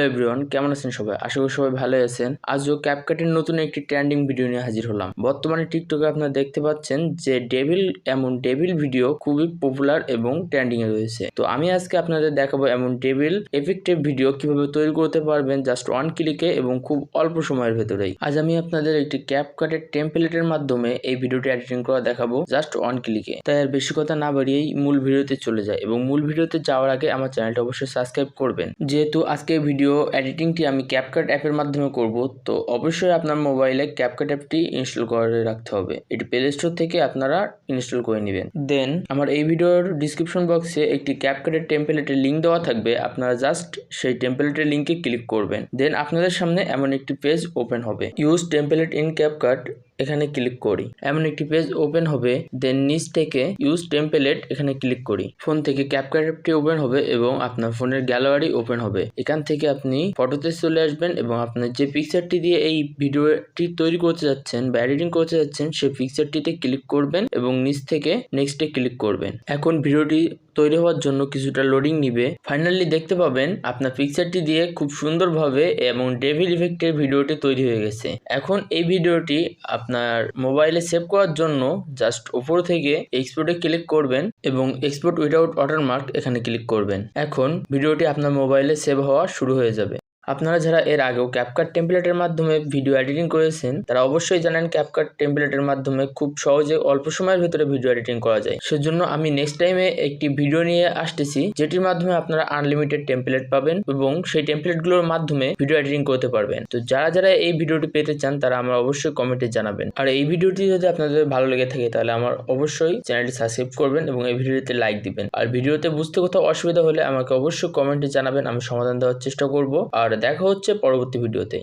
Everyone, কেমন আছেন সবাই? আশা করি সবাই ভালো আছেন। আজও ক্যাপকাটের নতুন একটি ট্রেন্ডিং ভিডিও নিয়ে হাজির হলাম। বর্তমানে টিকটকে আপনারা দেখতে পাচ্ছেন যে ডেভিল ভিডিও খুবই পপুলার এবং ট্রেন্ডিং এ রয়েছে। তো আমি আজকে আপনাদের দেখাবো এমন ডেভিল এফেক্টিভ ভিডিও কিভাবে তৈরি করতে পারবেন জাস্ট ওয়ান ক্লিকে এবং খুব অল্প সময়ের ভেতরেই। আজ আমি আপনাদের একটি ক্যাপকাটের টেমপ্লেটের মাধ্যমে এই ভিডিওটি এডিটিং করা দেখাবো জাস্ট ওয়ান ক্লিকে। তাই আর বেশি কথা না বাড়িয়েই মূল ভিডিওতে চলে যায় এবং মূল ভিডিওতে যাওয়ার আগে আমার চ্যানেলটা অবশ্যই সাবস্ক্রাইব করবেন। যেহেতু আজকে ভিডিও এডিটিংটি আমি ক্যাপকাট অ্যাপের মাধ্যমে করব, তো অবশ্যই আপনার মোবাইলে ক্যাপকাট অ্যাপটি ইনস্টল করে রাখতে হবে। এটি প্লে স্টোর থেকে আপনারা ইনস্টল করে নেবেন। দেন আমার এই ভিডিওর ডিসক্রিপশন বক্সে একটি ক্যাপকাটের টেমপ্লেটের লিঙ্ক দেওয়া থাকবে। আপনারা জাস্ট সেই টেমপ্লেটের লিঙ্কে ক্লিক করবেন। দেন আপনাদের সামনে এমন একটি পেজ ওপেন হবে। ইউজ টেমপ্লেট ইন ক্যাপকাট, এখানে ক্লিক করি। এমন একটি পেজ ওপেন হবে। দেন নিচ থেকে ইউজ টেমপ্লেট এখানে ক্লিক করি। ফোন থেকে ক্যাপকাট অ্যাপটি ওপেন হবে এবং আপনার ফোনের গ্যালারি ওপেন হবে। এখান থেকে আপনি ফটোতে চলে আসবেন এবং আপনার যে পিকচারটি দিয়ে এই ভিডিওটি তৈরি করতে যাচ্ছেন বা এডিটিং করতে যাচ্ছেন সেই পিকচারটিতে ক্লিক করবেন এবং নিচ থেকে নেক্সটে ক্লিক করবেন। এখন ভিডিওটি তৈরি হওয়ার জন্য কিছুটা লোডিং নিবে। ফাইনালি দেখতে পাবেন আপনার পিকচারটি দিয়ে খুব সুন্দরভাবে এবং ডেভিল ইফেক্টের ভিডিওটি তৈরি হয়ে গেছে। এখন এই ভিডিওটি আপনার মোবাইলে সেভ করার জন্য জাস্ট উপর থেকে এক্সপোর্টে ক্লিক করবেন এবং এক্সপোর্ট উইদাউট ওয়াটারমার্ক এখানে ক্লিক করবেন। এখন ভিডিওটি আপনার মোবাইলে সেভ হওয়া শুরু হয়ে যাবে। আপনারা যারা এর আগেও ক্যাপকাট টেমপ্লেটের মাধ্যমে ভিডিও এডিটিং করেছেন তারা অবশ্যই জানেন ক্যাপকাট টেমপ্লেটের মাধ্যমে খুব সহজে অল্প সময়ের ভিতরে ভিডিও এডিটিং করা যায়। সেজন্য আমি নেক্সট টাইমে একটি ভিডিও নিয়ে আসতেছি যেটির মাধ্যমে আপনারা আনলিমিটেড টেমপ্লেট পাবেন এবং সেই টেমপ্লেটগুলোর মাধ্যমে ভিডিও এডিটিং করতে পারবেন। তো যারা এই ভিডিওটি পেতে চান তারা আমার অবশ্যই কমেন্টে জানাবেন। আর এই ভিডিওটি যদি আপনাদের ভালো লেগে থাকে তাহলে আমার অবশ্যই চ্যানেলটি সাবস্ক্রাইব করবেন এবং এই ভিডিওতে লাইক দিবেন। আর ভিডিওতে বুঝতে কোথাও অসুবিধা হলে আমাকে অবশ্যই কমেন্টে জানাবেন, আমি সমাধান দেওয়ার চেষ্টা করব। আর দেখা হচ্ছে পরবর্তী ভিডিওতে।